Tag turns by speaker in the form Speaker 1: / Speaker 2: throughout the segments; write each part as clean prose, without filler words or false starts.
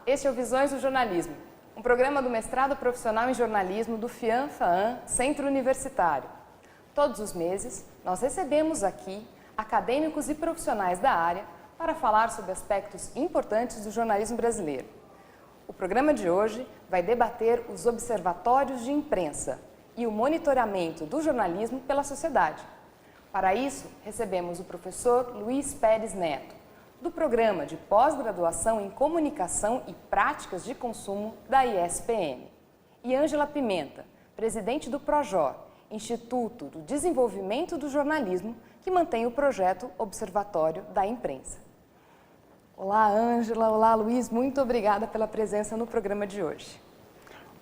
Speaker 1: Este é o Visões do Jornalismo, um programa do mestrado profissional em jornalismo do FIAM-FAAM, Centro Universitário. Todos os meses, nós recebemos aqui acadêmicos e profissionais da área para falar sobre aspectos importantes do jornalismo brasileiro. O programa de hoje vai debater os observatórios de imprensa e o monitoramento do jornalismo pela sociedade. Para isso, recebemos o professor Luiz Pérez Neto, do Programa de Pós-Graduação em Comunicação e Práticas de Consumo da ISPM, e Ângela Pimenta, presidente do PROJOR, Instituto do Desenvolvimento do Jornalismo, que mantém o projeto Observatório da Imprensa. Olá, Ângela. Olá, Luiz. Muito obrigada pela presença no programa de hoje.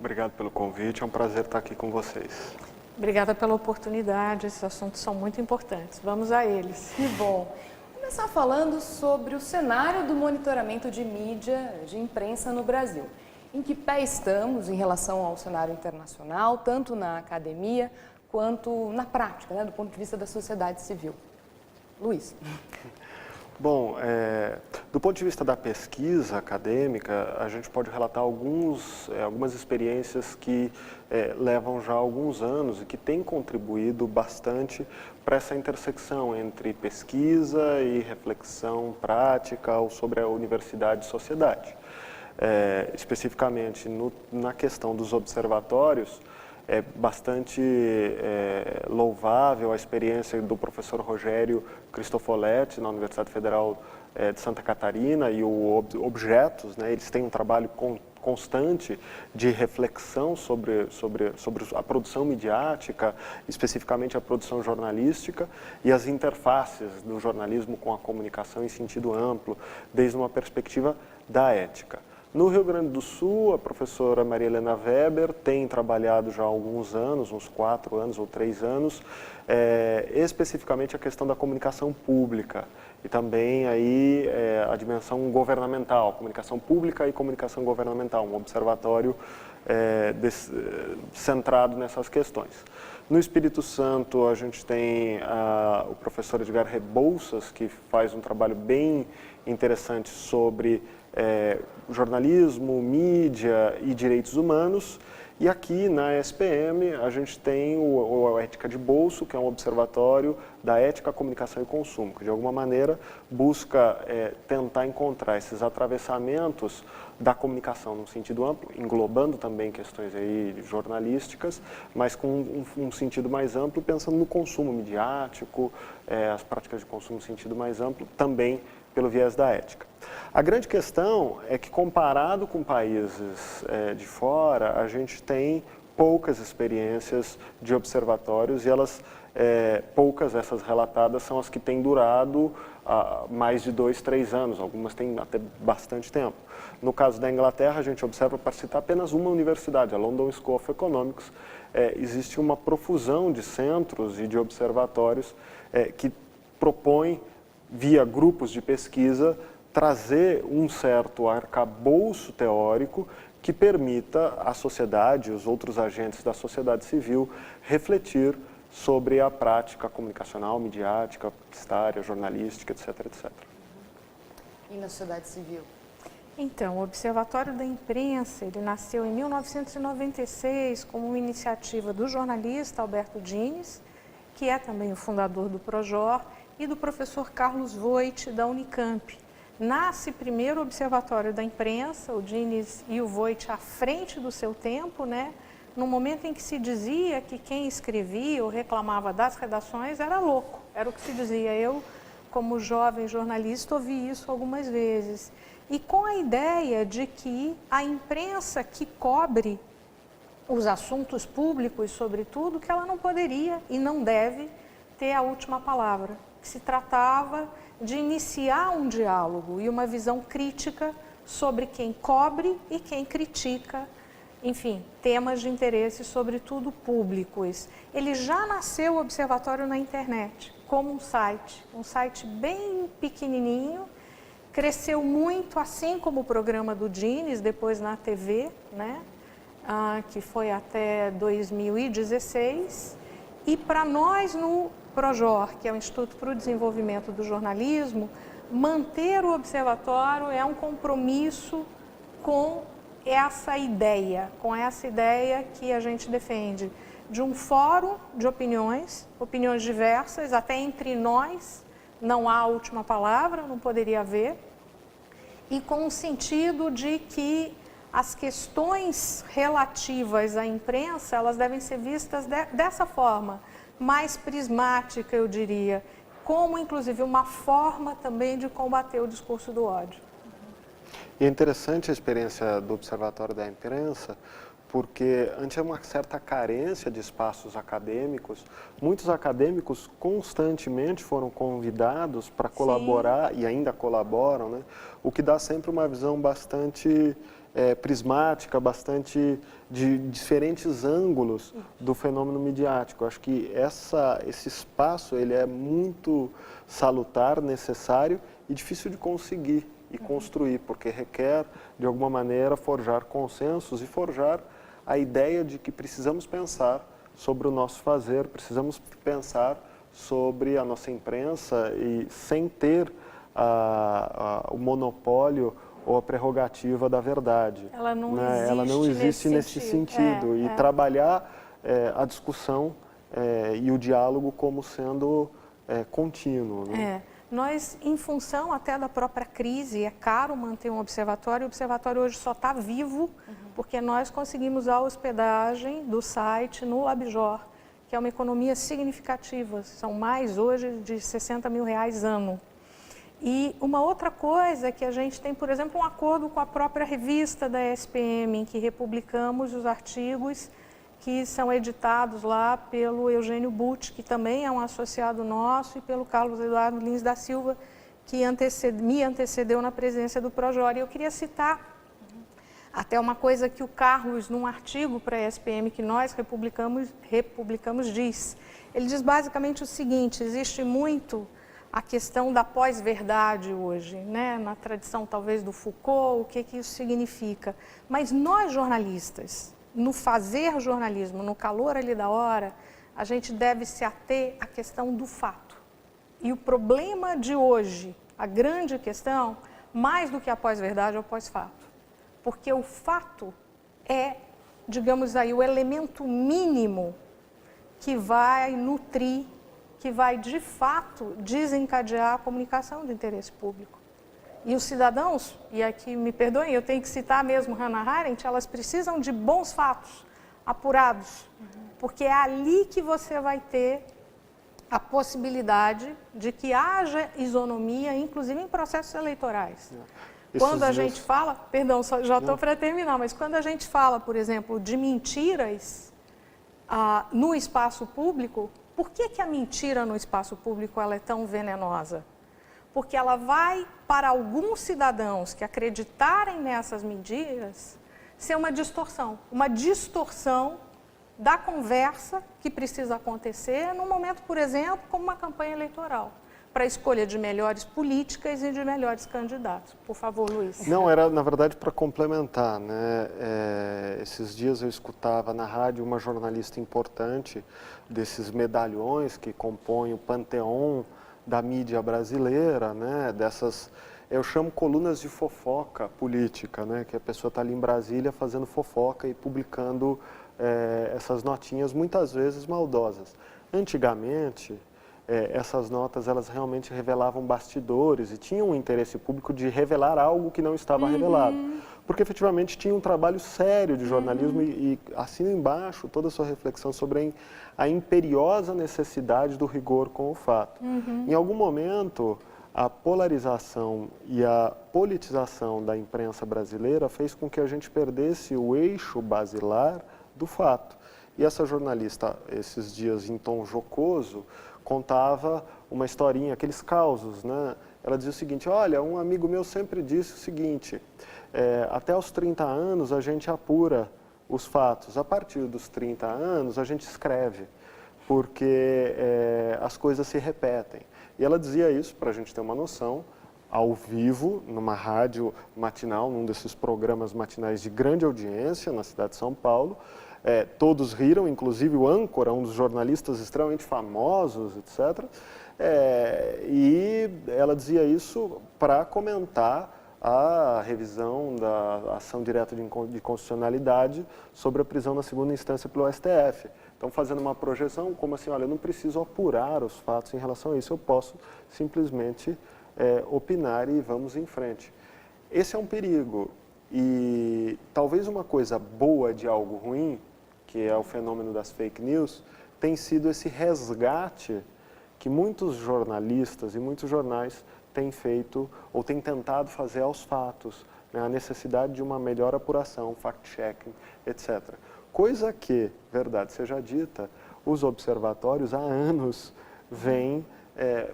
Speaker 2: Obrigado pelo convite. É um prazer estar aqui com vocês.
Speaker 3: Obrigada pela oportunidade. Esses assuntos são muito importantes. Vamos a eles.
Speaker 1: Que bom. Vou começar falando sobre o cenário do monitoramento de mídia, de imprensa no Brasil. Em que pé estamos em relação ao cenário internacional, tanto na academia quanto na prática, do ponto de vista da sociedade civil? Luiz.
Speaker 2: Bom, do ponto de vista da pesquisa acadêmica, a gente pode relatar algumas experiências que levam já alguns anos e que têm contribuído bastante para essa intersecção entre pesquisa e reflexão prática sobre a universidade e sociedade. Especificamente na questão dos observatórios, é bastante louvável a experiência do professor Rogério Cristofoletti, na Universidade Federal de Santa Catarina, e o Objetos, eles têm um trabalho constante de reflexão sobre a produção midiática, especificamente a produção jornalística, e as interfaces do jornalismo com a comunicação em sentido amplo, desde uma perspectiva da ética. No Rio Grande do Sul, a professora Maria Helena Weber tem trabalhado já há alguns anos, uns 4 anos ou 3 anos, especificamente a questão da comunicação pública e também aí a dimensão governamental, comunicação pública e comunicação governamental, um observatório centrado nessas questões. No Espírito Santo, a gente tem o professor Edgar Rebouças, que faz um trabalho bem interessante sobre jornalismo, mídia e direitos humanos. E aqui na SPM a gente tem o Ética de Bolso, que é um observatório da ética, comunicação e consumo, que de alguma maneira busca tentar encontrar esses atravessamentos da comunicação num sentido amplo, englobando também questões aí jornalísticas, mas com um sentido mais amplo, pensando no consumo midiático, as práticas de consumo no sentido mais amplo, também pelo viés da ética. A grande questão é que, comparado com países de fora, a gente tem poucas experiências de observatórios e poucas essas relatadas são as que têm durado mais de 2, 3 anos, algumas têm até bastante tempo. No caso da Inglaterra, a gente observa, para citar apenas uma universidade, a London School of Economics, existe uma profusão de centros e de observatórios que propõem, via grupos de pesquisa, trazer um certo arcabouço teórico que permita à sociedade, os outros agentes da sociedade civil, refletir sobre a prática comunicacional, midiática, publicitária, jornalística, etc, etc.
Speaker 1: E na sociedade civil?
Speaker 3: Então, o Observatório da Imprensa, ele nasceu em 1996 como uma iniciativa do jornalista Alberto Dines, que é também o fundador do PROJOR, e do professor Carlos Voit, da Unicamp. Nasce primeiro o Observatório da Imprensa, o Dines e o Voit à frente do seu tempo, no momento em que se dizia que quem escrevia ou reclamava das redações era louco, era o que se dizia. Eu, como jovem jornalista, ouvi isso algumas vezes. E com a ideia de que a imprensa que cobre os assuntos públicos, sobretudo, que ela não poderia e não deve ter a última palavra. Se tratava de iniciar um diálogo e uma visão crítica sobre quem cobre e quem critica, enfim, temas de interesse, sobretudo públicos. Ele já nasceu o Observatório na internet, como um site bem pequenininho, cresceu muito, assim como o programa do Dines, depois na TV, que foi até 2016, e para nós no PROJOR, que é o Instituto para o Desenvolvimento do Jornalismo, manter o observatório é um compromisso com essa ideia que a gente defende, de um fórum de opiniões diversas, até entre nós, não há a última palavra, não poderia haver, e com o sentido de que as questões relativas à imprensa, elas devem ser vistas dessa forma, mais prismática, eu diria, como inclusive uma forma também de combater o discurso do ódio.
Speaker 2: E é interessante a experiência do Observatório da Imprensa, porque ante uma certa carência de espaços acadêmicos, muitos acadêmicos constantemente foram convidados para colaborar e ainda colaboram, né? O que dá sempre uma visão bastante prismática, bastante de diferentes ângulos do fenômeno midiático. Acho que esse espaço ele é muito salutar, necessário e difícil de conseguir e construir, porque requer, de alguma maneira, forjar consensos e forjar a ideia de que precisamos pensar sobre o nosso fazer, precisamos pensar sobre a nossa imprensa e sem ter o monopólio ou a prerrogativa da verdade.
Speaker 3: Ela não
Speaker 2: né?
Speaker 3: existe,
Speaker 2: Ela não existe nesse sentido. E trabalhar a discussão e o diálogo como sendo contínuo. Né?
Speaker 3: Nós, em função até da própria crise, é caro manter um observatório. O observatório hoje só está vivo porque nós conseguimos a hospedagem do site no Labjor, que é uma economia significativa. São mais hoje de R$60 mil ano. E uma outra coisa é que a gente tem, por exemplo, um acordo com a própria revista da SPM, em que republicamos os artigos que são editados lá pelo Eugênio Butti, que também é um associado nosso, e pelo Carlos Eduardo Lins da Silva, que me antecedeu na presidência do Projor. E eu queria citar até uma coisa que o Carlos, num artigo para a SPM que nós republicamos, diz. Ele diz basicamente o seguinte: existe muito a questão da pós-verdade hoje, né? Na tradição talvez do Foucault, o que isso significa. Mas nós jornalistas, no fazer jornalismo, no calor ali da hora, a gente deve se ater à questão do fato. E o problema de hoje, a grande questão, mais do que a pós-verdade, é o pós-fato. Porque o fato é, digamos aí, o elemento mínimo que vai nutrir, que vai, de fato, desencadear a comunicação de interesse público. E os cidadãos, e aqui me perdoem, eu tenho que citar mesmo Hannah Arendt, elas precisam de bons fatos, apurados, porque é ali que você vai ter a possibilidade de que haja isonomia, inclusive em processos eleitorais. Quando a gente fala, perdão, já estou para terminar, mas quando a gente fala, por exemplo, de mentiras no espaço público, por que a mentira no espaço público ela é tão venenosa? Porque ela vai, para alguns cidadãos que acreditarem nessas mentiras, ser uma distorção da conversa que precisa acontecer num momento, por exemplo, como uma campanha eleitoral, para a escolha de melhores políticas e de melhores candidatos. Por favor, Luiz.
Speaker 2: Não, era na verdade para complementar, né? Esses dias eu escutava na rádio uma jornalista importante desses medalhões que compõem o panteão da mídia brasileira, né? Dessas, eu chamo colunas de fofoca política, né? Que a pessoa está ali em Brasília fazendo fofoca e publicando essas notinhas muitas vezes maldosas. Antigamente, essas notas elas realmente revelavam bastidores e tinham um interesse público de revelar algo que não estava revelado. Porque efetivamente tinha um trabalho sério de jornalismo e assino embaixo toda a sua reflexão sobre a imperiosa necessidade do rigor com o fato. Em algum momento, a polarização e a politização da imprensa brasileira fez com que a gente perdesse o eixo basilar do fato. E essa jornalista, esses dias em tom jocoso, contava uma historinha, aqueles causos, né? Ela dizia o seguinte: olha, um amigo meu sempre disse o seguinte, até os 30 anos a gente apura os fatos, a partir dos 30 anos a gente escreve, porque as coisas se repetem. E ela dizia isso, para a gente ter uma noção, ao vivo, numa rádio matinal, num desses programas matinais de grande audiência na cidade de São Paulo. Todos riram, inclusive o âncora, um dos jornalistas extremamente famosos, etc. E ela dizia isso para comentar a revisão da ação direta de constitucionalidade sobre a prisão na segunda instância pelo STF. Então, fazendo uma projeção, como assim, olha, eu não preciso apurar os fatos em relação a isso, eu posso simplesmente opinar e vamos em frente. Esse é um perigo e talvez uma coisa boa de algo ruim, que é o fenômeno das fake news, tem sido esse resgate que muitos jornalistas e muitos jornais têm feito ou têm tentado fazer aos fatos, né? A necessidade de uma melhor apuração, fact-checking, etc. Coisa que, verdade seja dita, os observatórios há anos vêm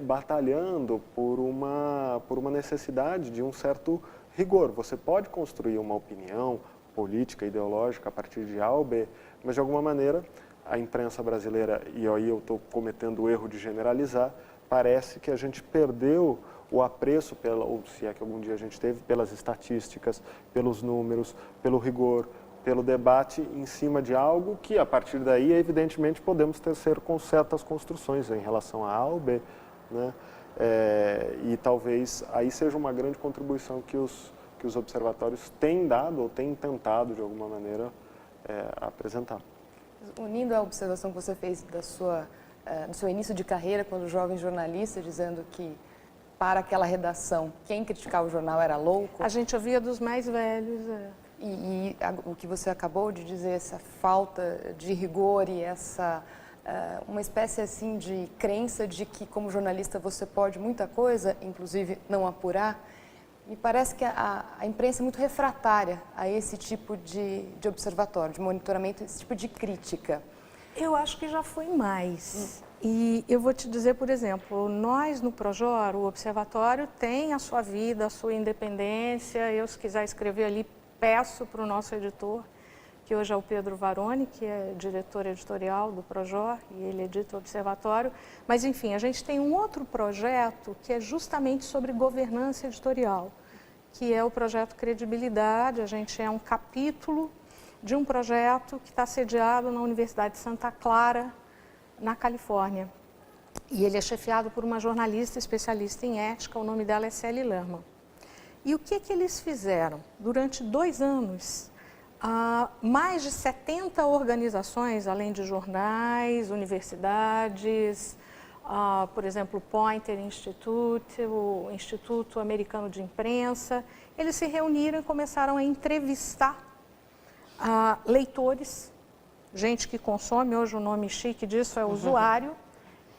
Speaker 2: batalhando por uma necessidade de um certo rigor. Você pode construir uma opinião política, ideológica a partir de A ou B, mas de alguma maneira a imprensa brasileira, e aí eu estou cometendo o erro de generalizar, parece que a gente perdeu o apreço, ou se é que algum dia a gente teve, pelas estatísticas, pelos números, pelo rigor, pelo debate em cima de algo que, a partir daí, evidentemente, podemos ser com certas construções em relação a A ou B, né? E talvez aí seja uma grande contribuição que os observatórios têm dado ou têm tentado, de alguma maneira, apresentar.
Speaker 1: Unindo a observação que você fez do seu início de carreira, quando jovem jornalista, dizendo que para aquela redação, quem criticava o jornal era louco.
Speaker 3: A gente ouvia dos mais velhos.
Speaker 1: O que você acabou de dizer, essa falta de rigor e uma espécie assim de crença de que como jornalista você pode muita coisa, inclusive não apurar, me parece que a imprensa é muito refratária a esse tipo de observatório, de monitoramento, esse tipo de crítica.
Speaker 3: Eu acho que já foi mais. E eu vou te dizer, por exemplo, nós no Projor, o observatório tem a sua vida, a sua independência. Eu, se quiser escrever ali, peço para o nosso editor, que hoje é o Pedro Varone, que é diretor editorial do Projor, e ele edita o observatório. Mas, enfim, a gente tem um outro projeto que é justamente sobre governança editorial, que é o projeto Credibilidade. A gente é um capítulo de um projeto que está sediado na Universidade de Santa Clara, na Califórnia. E ele é chefiado por uma jornalista especialista em ética, o nome dela é Sally Lerman. E o que eles fizeram? Durante 2 anos, mais de 70 organizações, além de jornais, universidades, por exemplo, o Poynter Institute, o Instituto Americano de Imprensa, eles se reuniram e começaram a entrevistar leitores, gente que consome, hoje o nome chique disso é usuário,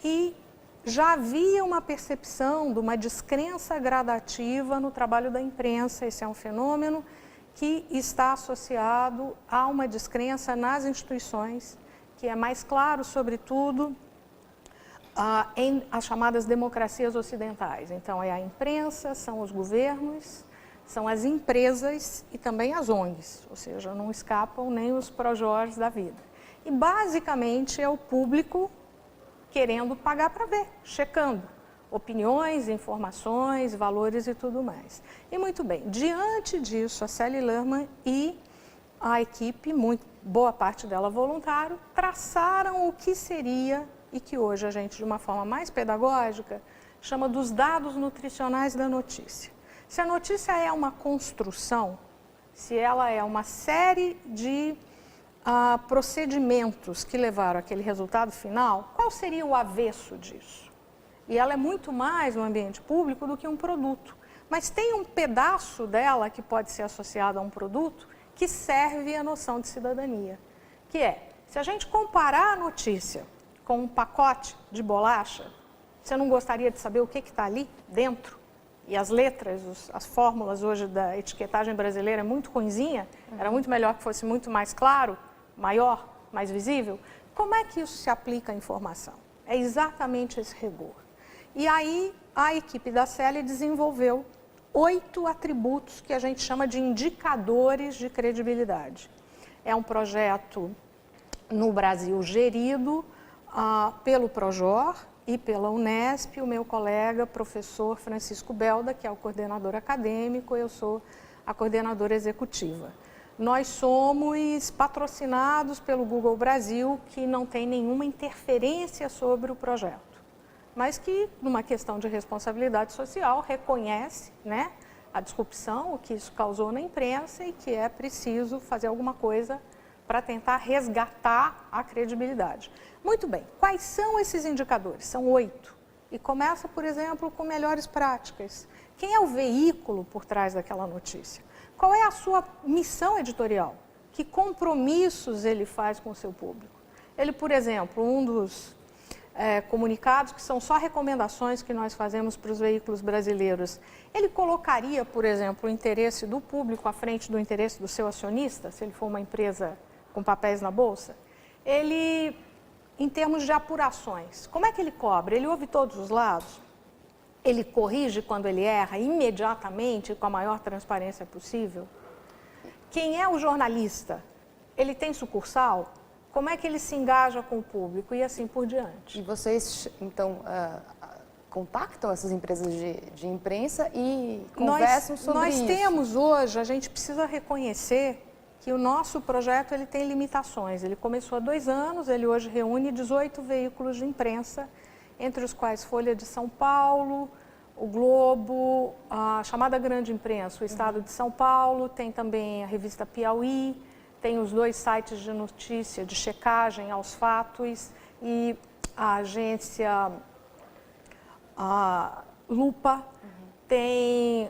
Speaker 3: e já havia uma percepção de uma descrença gradativa no trabalho da imprensa. Esse é um fenômeno que está associado a uma descrença nas instituições, que é mais claro, sobretudo, em as chamadas democracias ocidentais. Então, é a imprensa, são os governos, são as empresas e também as ONGs, ou seja, não escapam nem os projors da vida. E, basicamente, é o público querendo pagar para ver, checando opiniões, informações, valores e tudo mais. E, muito bem, diante disso, a Sally Lerman e a equipe, boa parte dela voluntário, traçaram o que seria, e que hoje a gente, de uma forma mais pedagógica, chama dos dados nutricionais da notícia. Se a notícia é uma construção, se ela é uma série de procedimentos que levaram àquele resultado final, qual seria o avesso disso? E ela é muito mais no ambiente público do que um produto. Mas tem um pedaço dela que pode ser associado a um produto que serve à noção de cidadania, que é, se a gente comparar a notícia com um pacote de bolacha, você não gostaria de saber o que está ali dentro? E as letras, as fórmulas hoje da etiquetagem brasileira é muito ruinzinha, era muito melhor que fosse muito mais claro, maior, mais visível. Como é que isso se aplica à informação? É exatamente esse rigor. E aí a equipe da Sally desenvolveu 8 atributos que a gente chama de indicadores de credibilidade. É um projeto no Brasil gerido pelo Projor e pela Unesp, o meu colega, professor Francisco Belda, que é o coordenador acadêmico, eu sou a coordenadora executiva. Nós somos patrocinados pelo Google Brasil, que não tem nenhuma interferência sobre o projeto, mas que, numa questão de responsabilidade social, reconhece, né, a disrupção, o que isso causou na imprensa e que é preciso fazer alguma coisa para tentar resgatar a credibilidade. Muito bem, quais são esses indicadores? São 8. E começa, por exemplo, com melhores práticas. Quem é o veículo por trás daquela notícia? Qual é a sua missão editorial? Que compromissos ele faz com o seu público? Ele, por exemplo, um dos comunicados, que são só recomendações que nós fazemos para os veículos brasileiros, ele colocaria, por exemplo, o interesse do público à frente do interesse do seu acionista, se ele for uma empresa com papéis na bolsa? Ele, em termos de apurações, como é que ele cobra? Ele ouve todos os lados? Ele corrige quando ele erra imediatamente, com a maior transparência possível? Quem é o jornalista? Ele tem sucursal? Como é que ele se engaja com o público e assim por diante?
Speaker 1: E vocês, então, contactam essas empresas de imprensa e conversam sobre isso?
Speaker 3: Nós temos hoje, a gente precisa reconhecer que o nosso projeto ele tem limitações. Ele começou há 2 anos, ele hoje reúne 18 veículos de imprensa, entre os quais Folha de São Paulo, o Globo, a chamada Grande Imprensa, o Estado de São Paulo, tem também a revista Piauí, tem os 2 sites de notícia, de checagem aos fatos e a agência Lupa, tem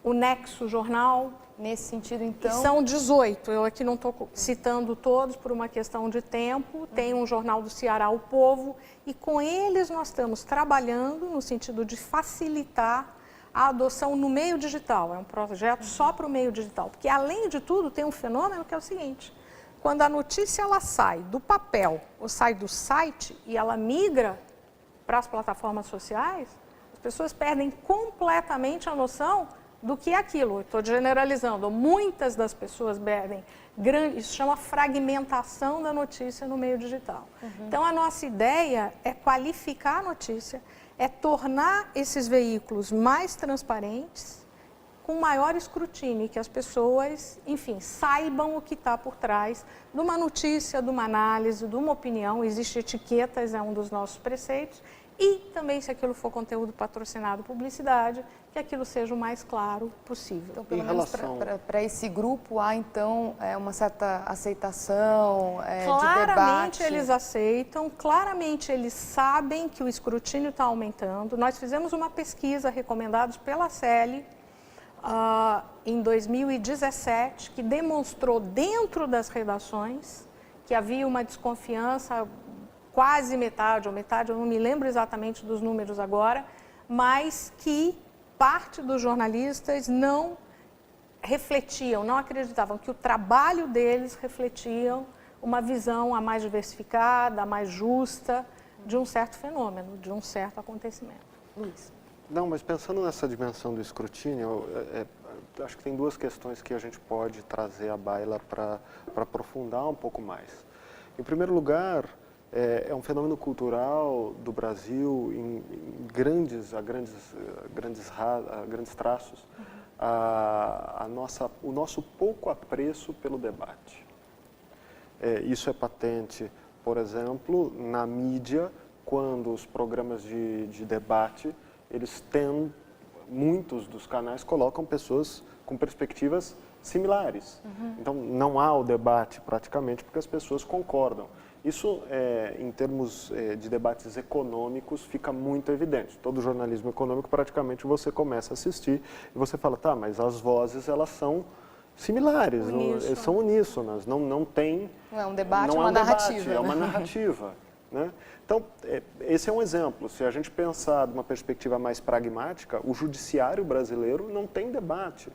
Speaker 3: o Nexo Jornal.
Speaker 1: Nesse sentido, então...
Speaker 3: São 18, eu aqui não estou citando todos por uma questão de tempo. Tem um jornal do Ceará, O Povo, e com eles nós estamos trabalhando no sentido de facilitar a adoção no meio digital. É um projeto só para o meio digital, porque além de tudo tem um fenômeno que é o seguinte: quando a notícia ela sai do papel ou sai do site e ela migra para as plataformas sociais, as pessoas perdem completamente a noção do que é aquilo. Estou generalizando, muitas das pessoas perdem, isso chama fragmentação da notícia no meio digital. Então a nossa ideia é qualificar a notícia, é tornar esses veículos mais transparentes, com maior escrutínio, que as pessoas, enfim, saibam o que está por trás de uma notícia, de uma análise, de uma opinião. Existem etiquetas, é um dos nossos preceitos, e também, se aquilo for conteúdo patrocinado, publicidade, que aquilo seja o mais claro possível.
Speaker 1: Então, pelo menos para esse grupo, há então uma certa aceitação de debate?
Speaker 3: Claramente eles aceitam, claramente eles sabem que o escrutínio está aumentando. Nós fizemos uma pesquisa recomendados pela CELI em 2017, que demonstrou dentro das redações que havia uma desconfiança, quase metade, ou metade, eu não me lembro exatamente dos números agora, mas que parte dos jornalistas não refletiam, não acreditavam que o trabalho deles refletiam uma visão a mais diversificada, a mais justa de um certo fenômeno, de um certo acontecimento. Luiz.
Speaker 2: Não, mas pensando nessa dimensão do escrutínio, acho que tem 2 questões que a gente pode trazer à baila para aprofundar um pouco mais. Em primeiro lugar, é um fenômeno cultural do Brasil a grandes traços, o nosso pouco apreço pelo debate. Isso é patente, por exemplo, na mídia, quando os programas de debate, muitos dos canais colocam pessoas com perspectivas similares. Então, não há o debate praticamente porque as pessoas concordam. Isso, em termos de debates econômicos, fica muito evidente. Todo jornalismo econômico, praticamente, você começa a assistir e você fala, tá, mas as vozes, elas são similares, são uníssonas, não tem...
Speaker 1: Não é um debate, é uma narrativa.
Speaker 2: Debate, é uma narrativa. Né? Então, esse é um exemplo. Se a gente pensar de uma perspectiva mais pragmática, o judiciário brasileiro não tem debate.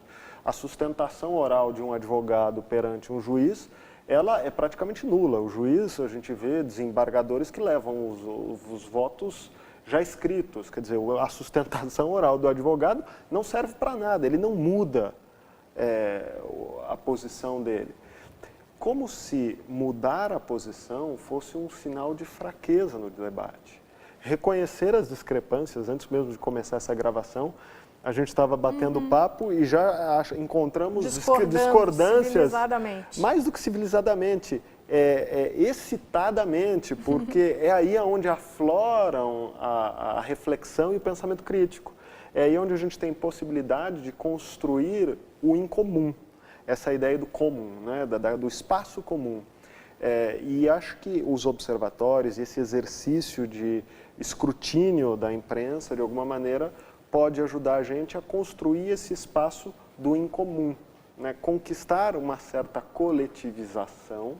Speaker 2: A sustentação oral de um advogado perante um juiz, ela é praticamente nula. O juiz, a gente vê desembargadores que levam os votos já escritos. Quer dizer, a sustentação oral do advogado não serve para nada, ele não muda a posição dele. Como se mudar a posição fosse um sinal de fraqueza no debate. Reconhecer as discrepâncias, antes mesmo de começar essa gravação, a gente estava batendo papo e já encontramos discordâncias,
Speaker 3: civilizadamente.
Speaker 2: mais do que civilizadamente, excitadamente, porque é aí onde afloram a reflexão e o pensamento crítico. É aí onde a gente tem possibilidade de construir o incomum, essa ideia do comum, né? do espaço comum. E acho que os observatórios, esse exercício de escrutínio da imprensa, de alguma maneira, pode ajudar a gente a construir esse espaço do incomum, né? Conquistar uma certa coletivização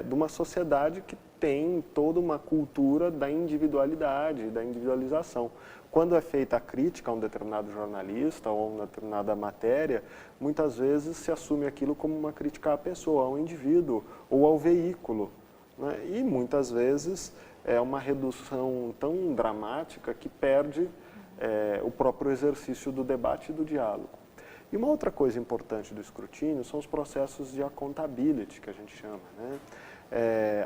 Speaker 2: de uma sociedade que tem toda uma cultura da individualidade, da individualização. Quando é feita a crítica a um determinado jornalista ou a uma determinada matéria, muitas vezes se assume aquilo como uma crítica à pessoa, ao indivíduo ou ao veículo, né? E muitas vezes é uma redução tão dramática que perde o próprio exercício do debate e do diálogo. E uma outra coisa importante do escrutínio são os processos de accountability, que a gente chama, né?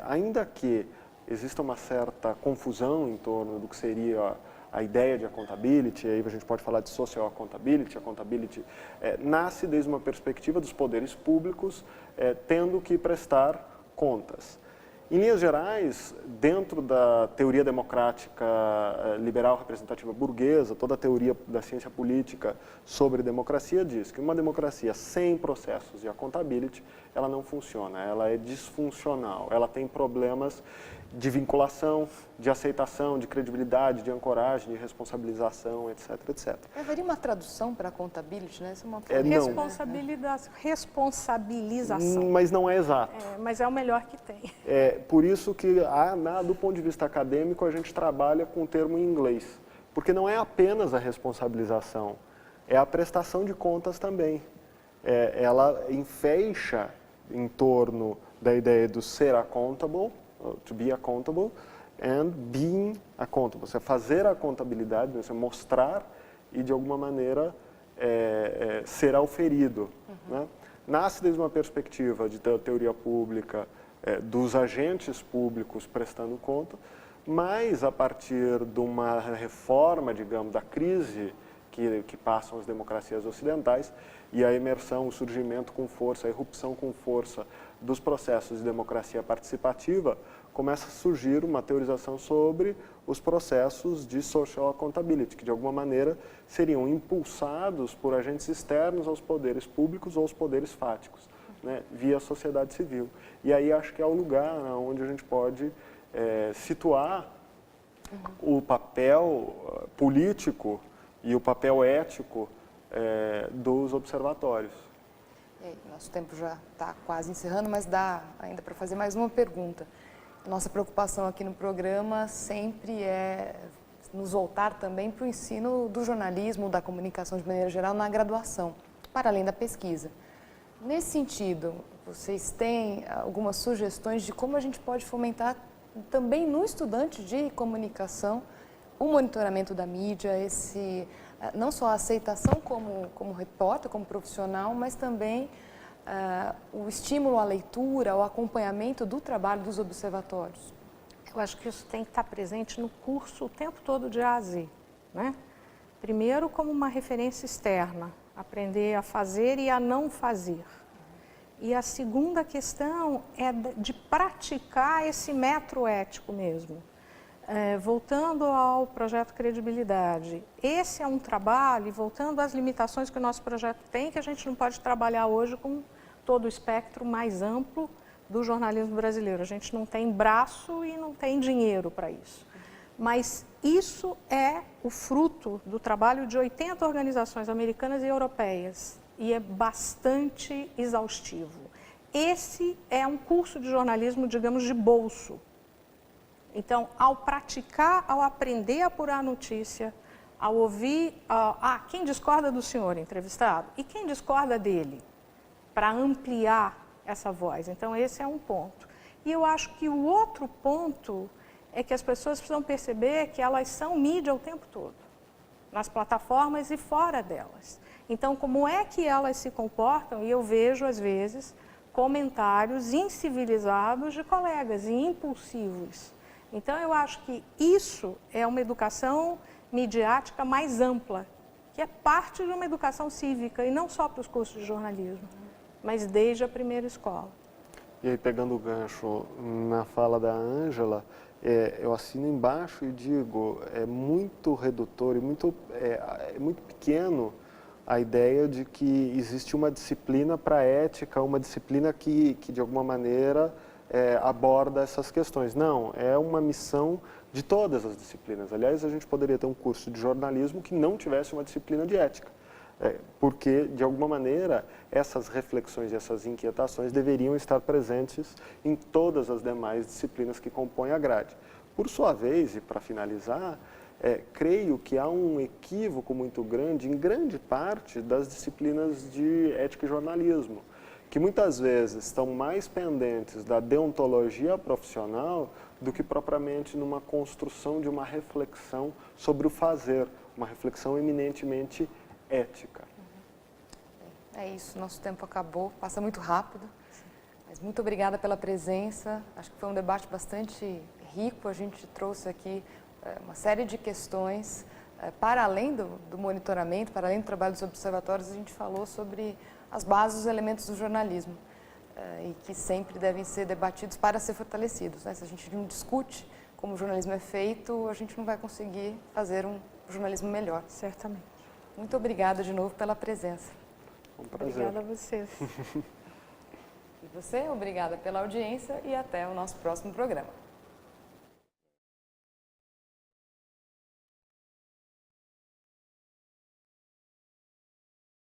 Speaker 2: Ainda que exista uma certa confusão em torno do que seria a ideia de accountability, aí a gente pode falar de social accountability, nasce desde uma perspectiva dos poderes públicos tendo que prestar contas. Em linhas gerais, dentro da teoria democrática liberal representativa burguesa, toda a teoria da ciência política sobre democracia diz que uma democracia sem processos de accountability, ela não funciona, ela é disfuncional, ela tem problemas de vinculação, de aceitação, de credibilidade, de ancoragem, de responsabilização, etc, etc.
Speaker 1: Haveria uma tradução para accountability, né? Essa é uma
Speaker 3: responsabilização.
Speaker 2: Mas não é exato.
Speaker 3: Mas é o melhor que tem.
Speaker 2: Por isso que, do ponto de vista acadêmico, a gente trabalha com o termo em inglês. Porque não é apenas a responsabilização, é a prestação de contas também. Ela enfeixa em torno da ideia do ser accountable, to be accountable, and being accountable. Você fazer a contabilidade, você mostrar e, de alguma maneira, ser auferido. Né? Nasce desde uma perspectiva de teoria pública, dos agentes públicos prestando conta, mas a partir de uma reforma, digamos, da crise que passam as democracias ocidentais e a emersão, o surgimento com força, a irrupção com força dos processos de democracia participativa, começa a surgir uma teorização sobre os processos de social accountability, que de alguma maneira seriam impulsados por agentes externos aos poderes públicos ou aos poderes fáticos, né, via sociedade civil. E aí acho que é o lugar onde a gente pode situar o papel político e o papel ético dos observatórios.
Speaker 1: Nosso tempo já está quase encerrando, mas dá ainda para fazer mais uma pergunta. Nossa preocupação aqui no programa sempre é nos voltar também para o ensino do jornalismo, da comunicação de maneira geral na graduação, para além da pesquisa. Nesse sentido, vocês têm algumas sugestões de como a gente pode fomentar também no estudante de comunicação o monitoramento da mídia, não só a aceitação como repórter, como profissional, mas também o estímulo à leitura, o acompanhamento do trabalho dos observatórios?
Speaker 3: Eu acho que isso tem que estar presente no curso o tempo todo de A a Z, né? Primeiro, como uma referência externa, aprender a fazer e a não fazer. E a segunda questão é de praticar esse metro ético mesmo. Voltando ao projeto Credibilidade, esse é um trabalho, e voltando às limitações que o nosso projeto tem, que a gente não pode trabalhar hoje com todo o espectro mais amplo do jornalismo brasileiro. A gente não tem braço e não tem dinheiro para isso. Mas isso é o fruto do trabalho de 80 organizações americanas e europeias e é bastante exaustivo. Esse é um curso de jornalismo, digamos, de bolso. Então, ao praticar, ao aprender a apurar a notícia, ao ouvir, quem discorda do senhor entrevistado e quem discorda dele, para ampliar essa voz. Então, esse é um ponto. E eu acho que o outro ponto é que as pessoas precisam perceber que elas são mídia o tempo todo, nas plataformas e fora delas. Então, como é que elas se comportam? E eu vejo, às vezes, comentários incivilizados de colegas e impulsivos. Então, eu acho que isso é uma educação midiática mais ampla, que é parte de uma educação cívica, e não só para os cursos de jornalismo, mas desde a primeira escola.
Speaker 2: E aí, pegando o gancho na fala da Ângela, eu assino embaixo e digo, é muito redutor e muito pequeno a ideia de que existe uma disciplina para a ética, uma disciplina que de alguma maneira aborda essas questões. Não, é uma missão de todas as disciplinas. Aliás, a gente poderia ter um curso de jornalismo que não tivesse uma disciplina de ética. Porque, de alguma maneira, essas reflexões e essas inquietações deveriam estar presentes em todas as demais disciplinas que compõem a grade. Por sua vez, e para finalizar, creio que há um equívoco muito grande, em grande parte, das disciplinas de ética e jornalismo, que muitas vezes estão mais pendentes da deontologia profissional do que propriamente numa construção de uma reflexão sobre o fazer, uma reflexão eminentemente ética.
Speaker 1: É isso, nosso tempo acabou, passa muito rápido, mas muito obrigada pela presença, acho que foi um debate bastante rico, a gente trouxe aqui uma série de questões, para além do monitoramento, para além do trabalho dos observatórios, a gente falou sobre as bases, os elementos do jornalismo, e que sempre devem ser debatidos para ser fortalecidos, né? Se a gente não discute como o jornalismo é feito, a gente não vai conseguir fazer um jornalismo melhor.
Speaker 3: Certamente.
Speaker 1: Muito obrigada de novo pela presença.
Speaker 2: Um prazer.
Speaker 3: Obrigada a vocês.
Speaker 1: E você, obrigada pela audiência e até o nosso próximo programa.